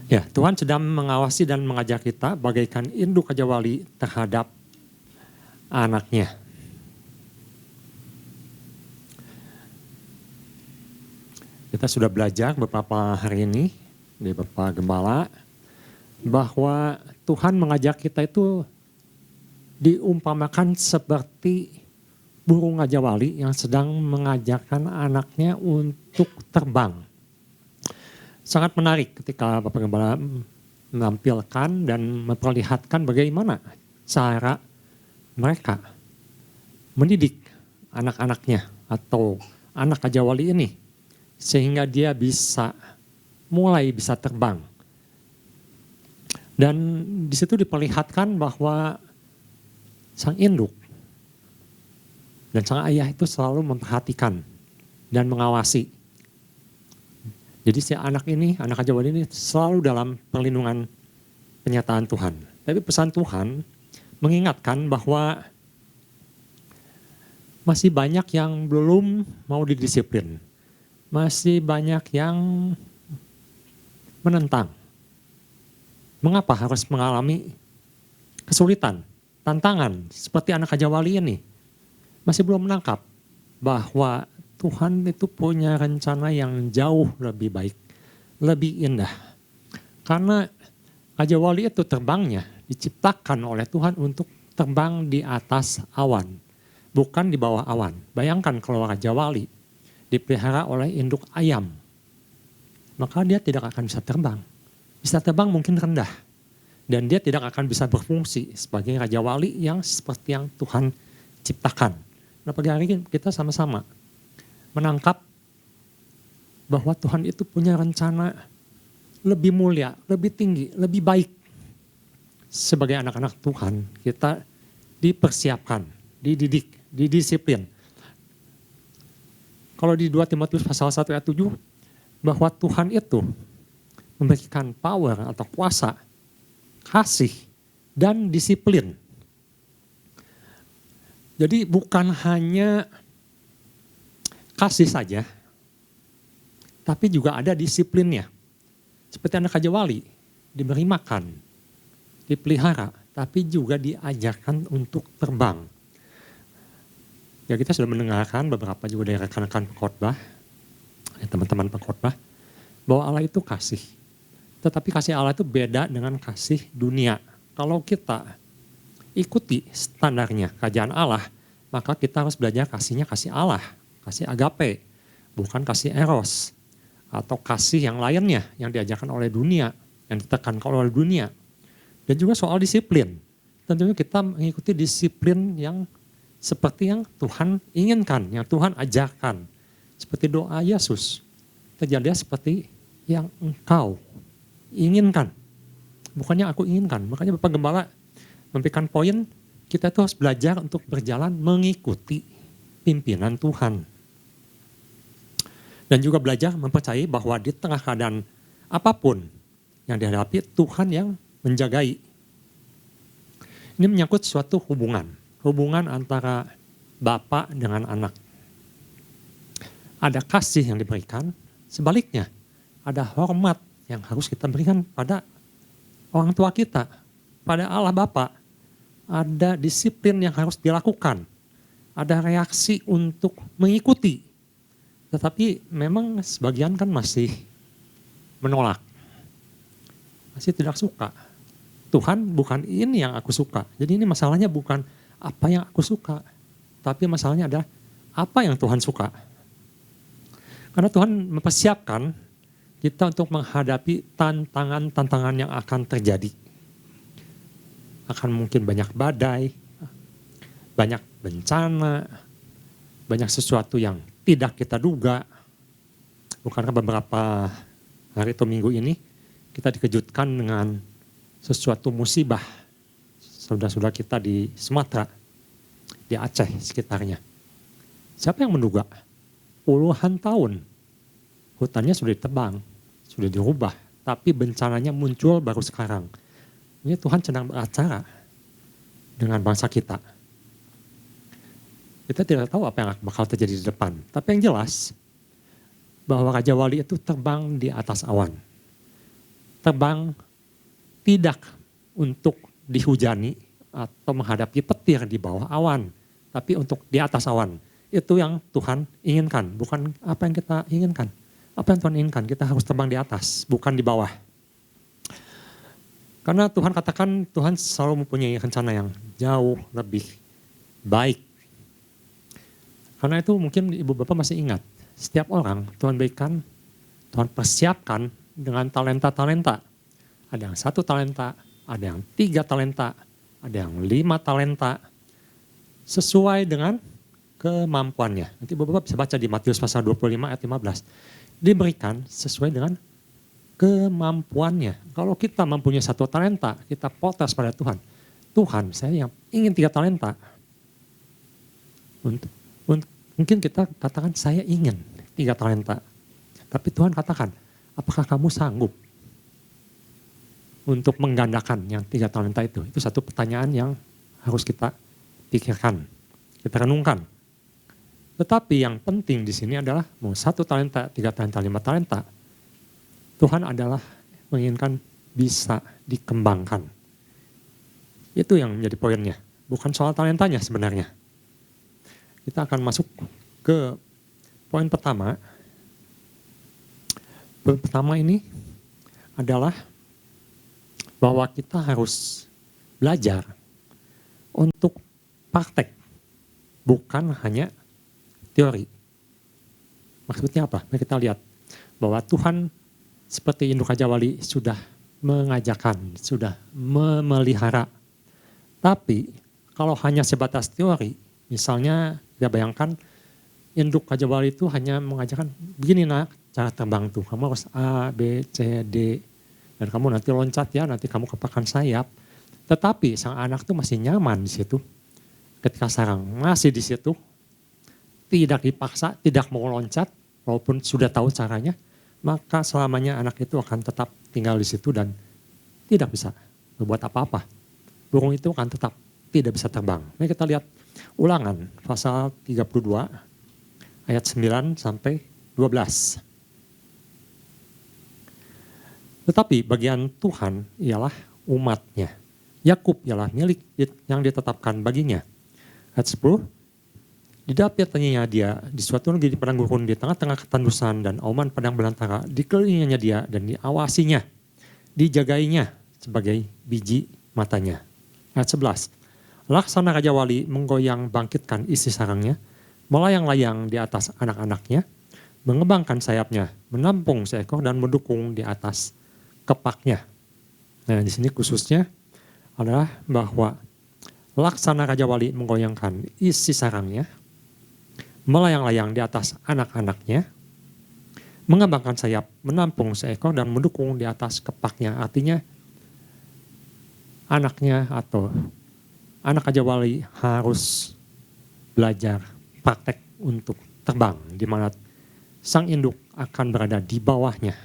Ya, Tuhan sedang mengawasi dan mengajar kita bagaikan induk Raja Wali terhadap anaknya. Kita sudah belajar beberapa hari ini di Bapak Gembala bahwa Tuhan mengajak kita itu diumpamakan seperti burung Raja Wali yang sedang mengajarkan anaknya untuk terbang. Sangat menarik ketika Bapak Gembala menampilkan dan memperlihatkan bagaimana cara mereka mendidik anak-anaknya atau anak Raja Wali ini sehingga dia mulai bisa terbang. Dan di situ diperlihatkan bahwa sang induk dan sang ayah itu selalu memperhatikan dan mengawasi. Jadi si anak Raja Wali ini selalu dalam perlindungan penyataan Tuhan. Tapi pesan Tuhan mengingatkan bahwa masih banyak yang belum mau didisiplin. Masih banyak yang menentang. Mengapa harus mengalami kesulitan, tantangan seperti anak Raja Wali ini? Masih belum menangkap bahwa Tuhan itu punya rencana yang jauh lebih baik, lebih indah. Karena Raja Wali itu terbangnya diciptakan oleh Tuhan untuk terbang di atas awan, bukan di bawah awan. Bayangkan kalau Raja Wali dipelihara oleh induk ayam, maka dia tidak akan bisa terbang. Bisa terbang mungkin rendah. Dan dia tidak akan bisa berfungsi sebagai Raja Wali yang seperti yang Tuhan ciptakan. Nah pagi hari ini kita sama-sama menangkap bahwa Tuhan itu punya rencana lebih mulia, lebih tinggi, lebih baik. Sebagai anak-anak Tuhan, kita dipersiapkan, dididik, didisiplin. Kalau di 2 Timotius pasal 1 ayat 7, bahwa Tuhan itu memberikan power atau kuasa, kasih, dan disiplin. Jadi bukan hanya kasih saja, tapi juga ada disiplinnya. Seperti anak Raja Wali, diberi makan, dipelihara, tapi juga diajarkan untuk terbang. Ya kita sudah mendengarkan beberapa juga dari rekan-rekan pengkhotbah, teman-teman pengkhotbah, bahwa Allah itu kasih. Tetapi kasih Allah itu beda dengan kasih dunia. Kalau kita ikuti standarnya kerajaan Allah, maka kita harus belajar kasihnya kasih Allah. Kasih agape, bukan kasih eros. Atau kasih yang lainnya yang diajarkan oleh dunia, yang ditekankan oleh dunia. Dan juga soal disiplin. Tentunya kita mengikuti disiplin yang seperti yang Tuhan inginkan, yang Tuhan ajarkan. Seperti doa Yesus. Terjadi seperti yang engkau inginkan. Bukannya aku inginkan. Makanya Bapak Gembala memberikan poin, kita itu harus belajar untuk berjalan mengikuti pimpinan Tuhan. Dan juga belajar mempercayai bahwa di tengah keadaan apapun yang dihadapi, Tuhan yang menjagai. Ini menyangkut suatu hubungan. Hubungan antara bapak dengan anak. Ada kasih yang diberikan, sebaliknya ada hormat yang harus kita berikan pada orang tua kita, pada Allah Bapa. Ada disiplin yang harus dilakukan. Ada reaksi untuk mengikuti. Tetapi memang sebagian kan masih menolak. Masih tidak suka. Tuhan bukan ini yang aku suka. Jadi ini masalahnya bukan apa yang aku suka. Tapi masalahnya adalah apa yang Tuhan suka. Karena Tuhan mempersiapkan kita untuk menghadapi tantangan-tantangan yang akan terjadi. Akan mungkin banyak badai, banyak bencana, banyak sesuatu yang tidak kita duga. Bukankah beberapa hari atau minggu ini kita dikejutkan dengan sesuatu musibah. Saudara-saudara kita di Sumatera, di Aceh sekitarnya. Siapa yang menduga? Puluhan tahun hutannya sudah ditebang, sudah dirubah. Tapi bencananya muncul baru sekarang. Ini Tuhan sedang beracara dengan bangsa kita. Kita tidak tahu apa yang bakal terjadi di depan. Tapi yang jelas bahwa Raja Wali itu terbang di atas awan. terbang tidak untuk dihujani atau menghadapi petir di bawah awan, tapi untuk di atas awan. Itu yang Tuhan inginkan, bukan apa yang kita inginkan. Apa yang Tuhan inginkan, kita harus terbang di atas, bukan di bawah. Karena Tuhan katakan, Tuhan selalu mempunyai rencana yang jauh lebih baik. Karena itu mungkin ibu bapak masih ingat, setiap orang Tuhan berikan, Tuhan persiapkan dengan talenta-talenta. Ada yang 1 talenta, ada yang 3 talenta, ada yang 5 talenta. Sesuai dengan kemampuannya. Nanti bapak bisa baca di Matius pasal 25 ayat 15. Diberikan sesuai dengan kemampuannya. Kalau kita mempunyai 1 talenta, kita protes pada Tuhan. Tuhan, saya yang ingin 3 talenta. Mungkin kita katakan, saya ingin 3 talenta. Tapi Tuhan katakan, apakah kamu sanggup untuk menggandakan yang 3 talenta itu? Itu satu pertanyaan yang harus kita pikirkan, kita renungkan. Tetapi yang penting di sini adalah mau 1 talenta, 3 talenta, 5 talenta. Tuhan adalah menginginkan bisa dikembangkan. Itu yang menjadi poinnya. Bukan soal talentanya sebenarnya. Kita akan masuk ke poin pertama. Poin pertama ini adalah bahwa kita harus belajar untuk praktek. Bukan hanya teori. Maksudnya apa? Mari kita lihat bahwa Tuhan seperti Induk Raja Wali sudah mengajarkan, sudah memelihara. Tapi kalau hanya sebatas teori, misalnya kita bayangkan Induk Raja Wali itu hanya mengajarkan, begini nak cara terbang tuh, kamu harus A, B, C, D, dan kamu nanti loncat ya, nanti kamu kepakkan sayap. Tetapi sang anak tuh masih nyaman di situ. Ketika sarang masih di situ, tidak dipaksa, tidak mau loncat, walaupun sudah tahu caranya, maka selamanya anak itu akan tetap tinggal di situ dan tidak bisa berbuat apa-apa. Burung itu akan tetap tidak bisa terbang. Mari kita lihat Ulangan pasal 32 ayat 9 sampai 12. Tetapi bagian Tuhan ialah umatnya. Yakub ialah milik yang ditetapkan baginya. Ayat 10. Didapatannya dia di suatu negeri di padang gurun di tengah-tengah ketandusan dan auman padang belantara, dikelilinginya dia dan diawasinya, dijagainya sebagai biji matanya. Ayat 11. Laksana Raja Wali menggoyang bangkitkan isi sarangnya, melayang-layang di atas anak-anaknya, mengembangkan sayapnya, menampung seekor dan mendukung di atas kepaknya. Nah di sini khususnya adalah bahwa laksana Raja Wali menggoyangkan isi sarangnya, melayang-layang di atas anak-anaknya, mengembangkan sayap, menampung seekor dan mendukung di atas kepaknya. Artinya anaknya atau anak Raja Wali harus belajar praktek untuk terbang, di mana sang induk akan berada di bawahnya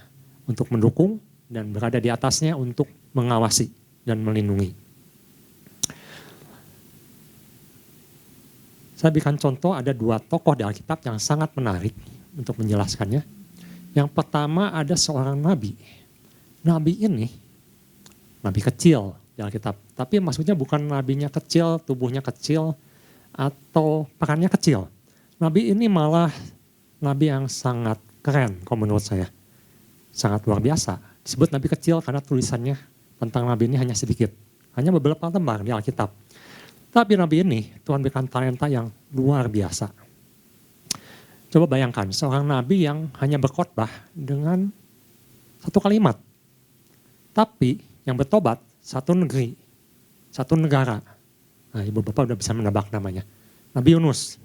untuk mendukung dan berada di atasnya untuk mengawasi dan melindungi. Saya berikan contoh, ada 2 tokoh di Alkitab yang sangat menarik untuk menjelaskannya. Yang pertama ada seorang nabi. Nabi ini, nabi kecil di Alkitab. Tapi maksudnya bukan nabinya kecil, tubuhnya kecil, atau perannya kecil. Nabi ini malah nabi yang sangat keren kalau menurut saya. Sangat luar biasa. Disebut nabi kecil karena tulisannya tentang nabi ini hanya sedikit. Hanya beberapa lembar di Alkitab. Tapi nabi ini Tuhan berikan talenta yang luar biasa. Coba bayangkan seorang nabi yang hanya berkhotbah dengan 1 kalimat. Tapi yang bertobat 1 negeri, 1 negara. Nah ibu bapak udah bisa menebak namanya. Nabi Yunus.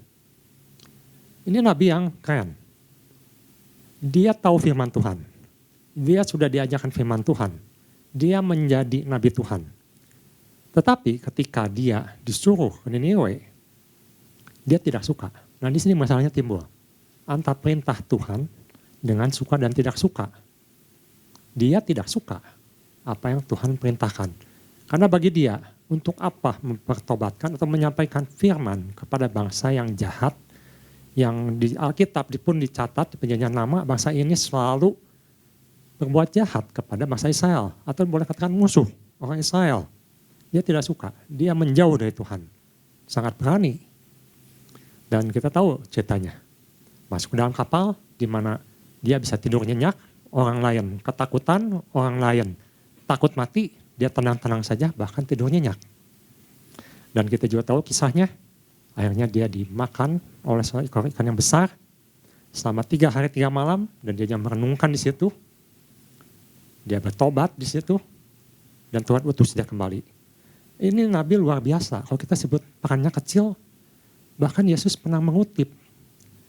Ini nabi yang keren. Dia tahu firman Tuhan. Dia sudah diajarkan firman Tuhan. Dia menjadi nabi Tuhan. Tetapi ketika dia disuruh ke Niniwe, dia tidak suka. Nah di sini masalahnya timbul. Antara perintah Tuhan dengan suka dan tidak suka. Dia tidak suka apa yang Tuhan perintahkan. Karena bagi dia, untuk apa mempertobatkan atau menyampaikan firman kepada bangsa yang jahat, yang di Alkitab pun dicatat di perjanjian lama, bangsa ini selalu berbuat jahat kepada bangsa Israel. Atau boleh katakan musuh orang Israel. Dia tidak suka, dia menjauh dari Tuhan. Sangat berani. Dan kita tahu ceritanya. Masuk ke dalam kapal di mana dia bisa tidur nyenyak. Orang lain ketakutan, orang lain takut mati. Dia tenang-tenang saja bahkan tidur nyenyak. Dan kita juga tahu kisahnya. Akhirnya dia dimakan oleh seorang ikan yang besar. Selama 3 hari 3 malam. Dan dia merenungkan di situ. Dia bertobat di situ. Dan Tuhan utus dia kembali. Ini nabi luar biasa. Kalau kita sebut perannya kecil. Bahkan Yesus pernah mengutip.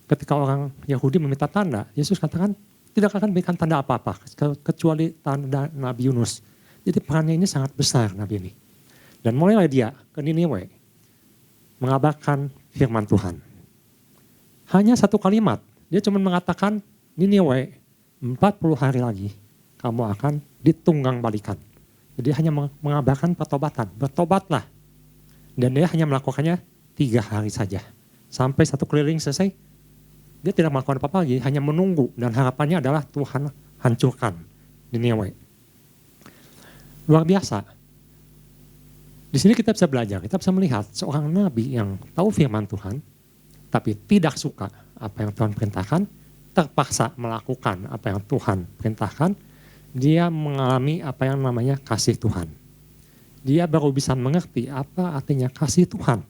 Ketika orang Yahudi meminta tanda. Yesus katakan tidak akan berikan tanda apa-apa. Kecuali tanda Nabi Yunus. Jadi perannya ini sangat besar nabi ini. Dan mulailah dia ke Niniwe. Mengabarkan firman Tuhan. Hanya satu kalimat. Dia cuma mengatakan, Niniwe 40 hari lagi kamu akan ditunggang balikan. Jadi hanya mengabarkan pertobatan. Bertobatlah. Dan dia hanya melakukannya 3 hari saja. Sampai satu keliling selesai, dia tidak melakukan apa-apa lagi. Hanya menunggu. Dan harapannya adalah Tuhan hancurkan Niniwe. Luar biasa. Di sini kita bisa belajar, kita bisa melihat seorang nabi yang tahu firman Tuhan, tapi tidak suka apa yang Tuhan perintahkan, terpaksa melakukan apa yang Tuhan perintahkan, dia mengalami apa yang namanya kasih Tuhan. Dia baru bisa mengerti apa artinya kasih Tuhan.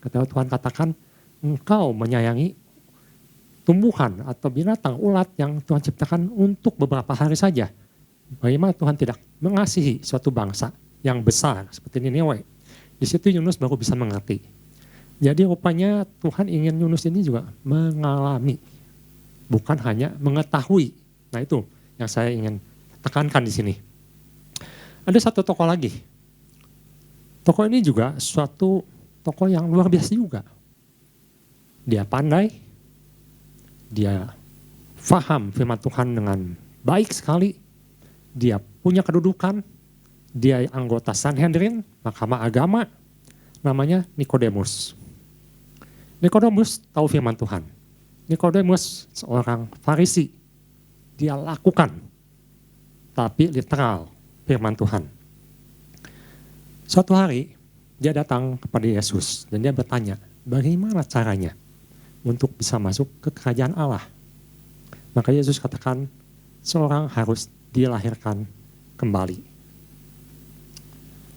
Ketika Tuhan katakan, engkau menyayangi tumbuhan atau binatang, ulat yang Tuhan ciptakan untuk beberapa hari saja. Bagaimana Tuhan tidak mengasihi suatu bangsa yang besar seperti Niniwe. Di situ Yunus baru bisa mengerti. Jadi rupanya Tuhan ingin Yunus ini juga mengalami, bukan hanya mengetahui. Nah itu yang saya ingin tekankan di sini. Ada satu tokoh lagi. Tokoh ini juga suatu tokoh yang luar biasa juga. Dia pandai, dia faham firman Tuhan dengan baik sekali, dia punya kedudukan, dia anggota Sanhedrin, mahkamah agama, namanya Nikodemus. Nikodemus tahu firman Tuhan. Nikodemus seorang Farisi, dia lakukan, tapi literal firman Tuhan. Suatu hari dia datang kepada Yesus dan dia bertanya, bagaimana caranya untuk bisa masuk ke kerajaan Allah? Maka Yesus katakan, seorang harus dilahirkan kembali.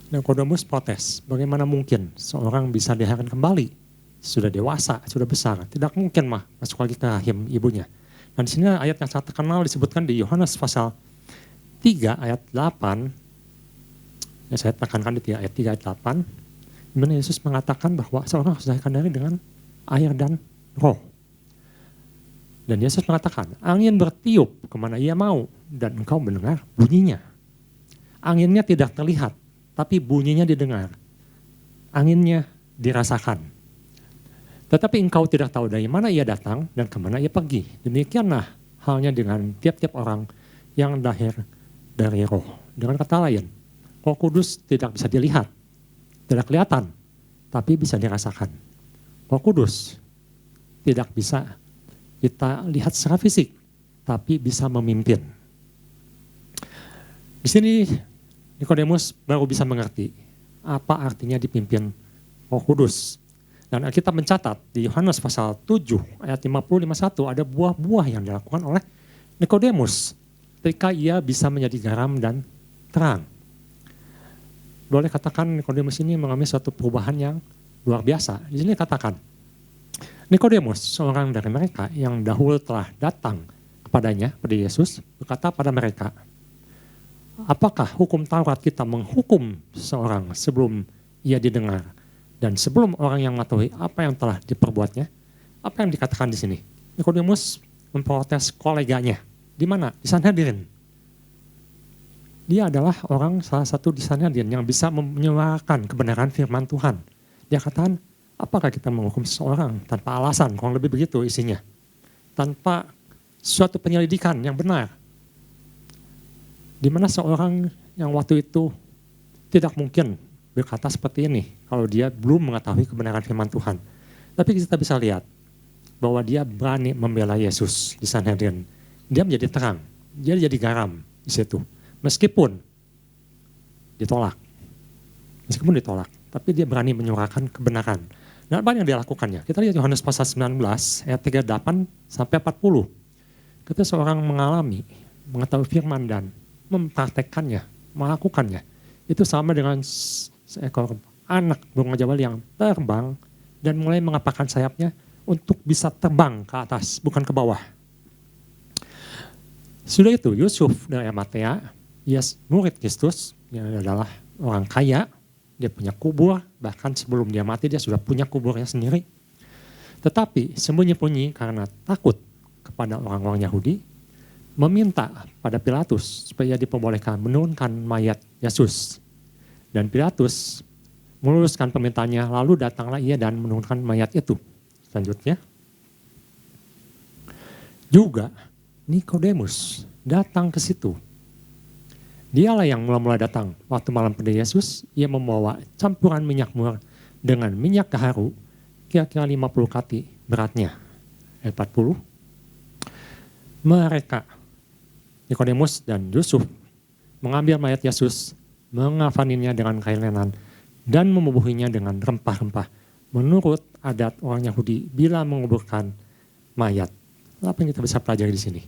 Nikodemus protes, bagaimana mungkin seorang bisa dilahirkan kembali? Sudah dewasa, sudah besar, tidak mungkin mah masuk lagi ke rahim ibunya. Nah di sini ayat yang sangat terkenal disebutkan di Yohanes pasal 3 ayat 8. Ya, saya tekankan di ayat 3 ayat 8. Di mana Yesus mengatakan bahwa seorang harus dilahirkan dari dengan air dan roh. Dan Yesus mengatakan, angin bertiup kemana ia mau dan engkau mendengar bunyinya. Anginnya tidak terlihat, tapi bunyinya didengar. Anginnya dirasakan. Tetapi engkau tidak tahu dari mana ia datang dan kemana ia pergi. Demikianlah halnya dengan tiap-tiap orang yang lahir dari roh. Dengan kata lain, Roh Kudus tidak bisa dilihat, tidak kelihatan, tapi bisa dirasakan. Roh Kudus tidak bisa kita lihat secara fisik, tapi bisa memimpin. Di sini Nikodemus baru bisa mengerti apa artinya dipimpin Roh Kudus. Dan kita mencatat di Yohanes pasal 7 ayat 50-51 ada buah-buah yang dilakukan oleh Nikodemus ketika ia bisa menjadi garam dan terang. Boleh katakan Nikodemus ini mengalami suatu perubahan yang luar biasa. Di sini katakan, Nikodemus, seorang dari mereka yang dahulu telah datang kepadanya, pada Yesus, berkata pada mereka, apakah hukum Taurat kita menghukum seorang sebelum ia didengar dan sebelum orang yang mengetahui apa yang telah diperbuatnya? Apa yang dikatakan di sini? Nikodemus memprotes koleganya. Di mana? Di Sanhedrin. Dia adalah orang salah satu di Sanhedrin yang bisa menyuarakan kebenaran firman Tuhan. Dia katakan, apakah kita menghukum seseorang tanpa alasan? Kurang lebih begitu isinya. Tanpa suatu penyelidikan yang benar. Di mana seorang yang waktu itu tidak mungkin berkata seperti ini kalau dia belum mengetahui kebenaran firman Tuhan. Tapi kita bisa lihat bahwa dia berani membela Yesus di Sanhedrin. Dia menjadi terang, dia jadi garam, di situ. Meskipun ditolak, tapi dia berani menyuarakan kebenaran. Dan apa yang dia lakukannya? Kita lihat Yohanes pasal 19 ayat 38 sampai 40. Ketika seorang mengalami, mengetahui firman dan mempraktekkannya, melakukannya, itu sama dengan seekor anak burung jawali yang terbang dan mulai mengepakkan sayapnya untuk bisa terbang ke atas, bukan ke bawah. Sudah itu Yusuf dari Arimatea, dia murid Kristus, dia adalah orang kaya, dia punya kubur, bahkan sebelum dia mati dia sudah punya kuburnya sendiri. Tetapi sembunyi-sembunyi karena takut kepada orang-orang Yahudi, meminta pada Pilatus supaya diperbolehkan menurunkan mayat Yesus. Dan Pilatus meluluskan permintaannya, lalu datanglah ia dan menurunkan mayat itu. Selanjutnya, juga Nikodemus datang ke situ. Dialah yang mula-mula datang waktu malam pada Yesus, ia membawa campuran minyak mur dengan minyak gaharu, kira-kira 50 kati beratnya. Ayat 40. Mereka, Nikodemus dan Yusuf, mengambil mayat Yesus, mengafaninya dengan kain lenan, dan membubuhinya dengan rempah-rempah. Menurut adat orang Yahudi, bila menguburkan mayat. Apa yang kita bisa pelajari di sini?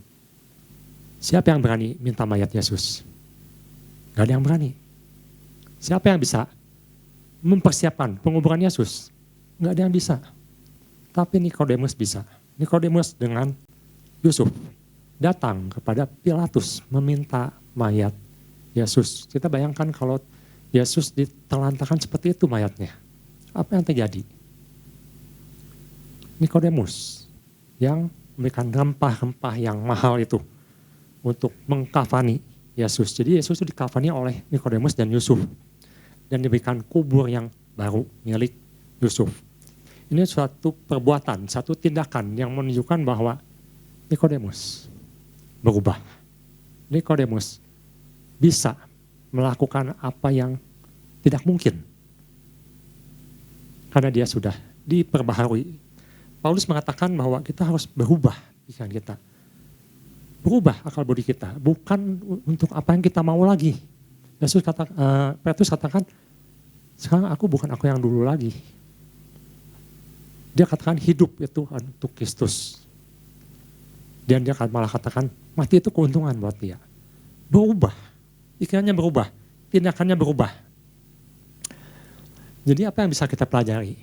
Siapa yang berani minta mayat Yesus? Gak ada yang berani. Siapa yang bisa mempersiapkan penguburan Yesus? Gak ada yang bisa. Tapi Nikodemus bisa. Nikodemus dengan Yusuf datang kepada Pilatus meminta mayat Yesus. Kita bayangkan kalau Yesus ditelantarkan seperti itu mayatnya. Apa yang terjadi? Nikodemus yang memberikan rempah-rempah yang mahal itu untuk mengkafani Yesus. Jadi Yesus itu dikafani oleh Nikodemus dan Yusuf. Dan diberikan kubur yang baru milik Yusuf. Ini suatu perbuatan, satu tindakan yang menunjukkan bahwa Nikodemus berubah. Nikodemus bisa melakukan apa yang tidak mungkin. Karena dia sudah diperbaharui. Paulus mengatakan bahwa kita harus berubah pikiran kita. Berubah akal budi kita, bukan untuk apa yang kita mau lagi. Petrus katakan, sekarang aku bukan aku yang dulu lagi. Dia katakan hidup itu untuk Kristus. Dan dia malah katakan mati itu keuntungan buat dia. Berubah, pikirannya berubah, tindakannya berubah. Jadi apa yang bisa kita pelajari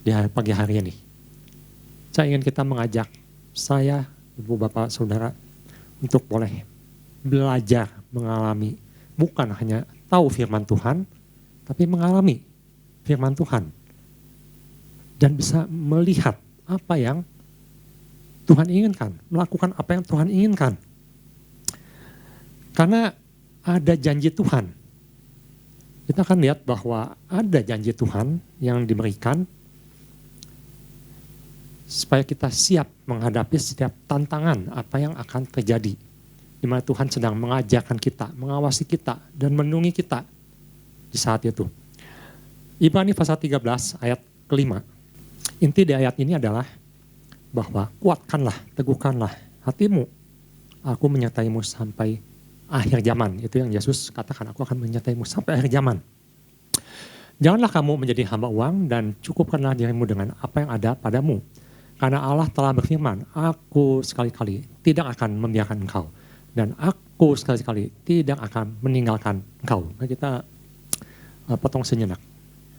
di pagi hari ini? Saya ingin kita mengajak saya, Ibu, Bapak, Saudara, untuk boleh belajar mengalami, bukan hanya tahu firman Tuhan, tapi mengalami firman Tuhan. Dan bisa melihat apa yang Tuhan inginkan, melakukan apa yang Tuhan inginkan. Karena ada janji Tuhan. Kita akan lihat bahwa ada janji Tuhan yang diberikan supaya kita siap menghadapi setiap tantangan apa yang akan terjadi. Di mana Tuhan sedang mengajarkan kita, mengawasi kita, dan menunggu kita di saat itu. Ibrani pasal 13 ayat kelima. Inti di ayat ini adalah bahwa kuatkanlah, teguhkanlah hatimu. Aku menyertaimu sampai akhir zaman. Itu yang Yesus katakan, aku akan menyertaimu sampai akhir zaman. Janganlah kamu menjadi hamba uang dan cukupkanlah dirimu dengan apa yang ada padamu. Karena Allah telah berfirman, aku sekali-kali tidak akan membiarkan engkau. Dan aku sekali-kali tidak akan meninggalkan engkau. Nah, kita potong sejenak.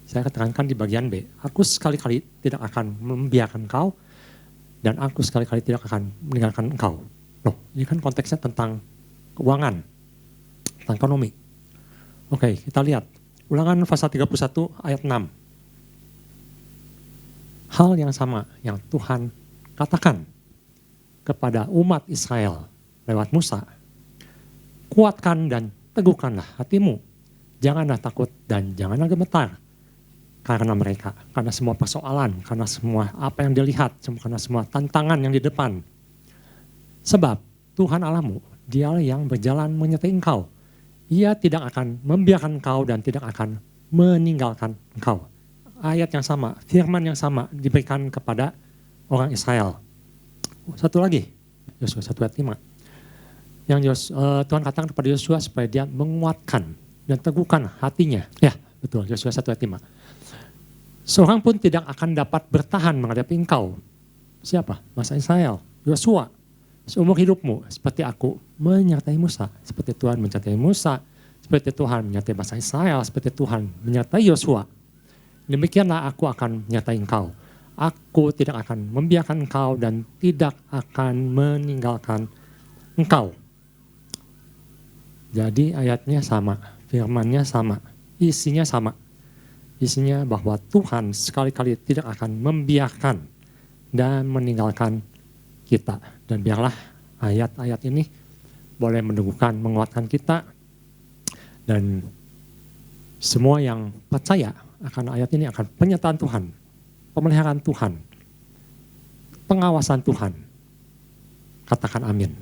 Saya katakan di bagian B, aku sekali-kali tidak akan membiarkan engkau. Dan aku sekali-kali tidak akan meninggalkan engkau. Loh, ini kan konteksnya tentang keuangan, tentang ekonomi. Oke, kita lihat. Ulangan pasal 31 ayat 6. Hal yang sama yang Tuhan katakan kepada umat Israel lewat Musa. Kuatkan dan teguhkanlah hatimu. Janganlah takut dan janganlah gemetar. Karena mereka, karena semua persoalan, karena semua apa yang dilihat, karena semua tantangan yang di depan. Sebab Tuhan Allahmu, Dia yang berjalan menyertai engkau. Ia tidak akan membiarkan engkau dan tidak akan meninggalkan engkau. Ayat yang sama, firman yang sama diberikan kepada orang Israel. Satu lagi, Yosua 1 ayat 5. Yang Tuhan katakan kepada Yosua supaya dia menguatkan dan teguhkan hatinya. Ya, betul, Yosua 1 ayat 5. Seorang pun tidak akan dapat bertahan menghadapi engkau. Siapa? Bangsa Israel, Yosua. Seumur hidupmu seperti aku menyertai Musa. Seperti Tuhan menyertai Musa. Seperti Tuhan menyertai bangsa Israel. Seperti Tuhan menyertai Yosua. Demikianlah aku akan menyertai engkau. Aku tidak akan membiarkan engkau dan tidak akan meninggalkan engkau. Jadi ayatnya sama, firmannya sama, isinya sama. Isinya bahwa Tuhan sekali-kali tidak akan membiarkan dan meninggalkan kita. Dan biarlah ayat-ayat ini boleh meneguhkan, menguatkan kita. Dan semua yang percaya akan ayat ini akan penyertaan Tuhan, pemeliharaan Tuhan, pengawasan Tuhan. Katakan amin.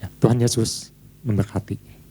Ya, Tuhan Yesus memberkati.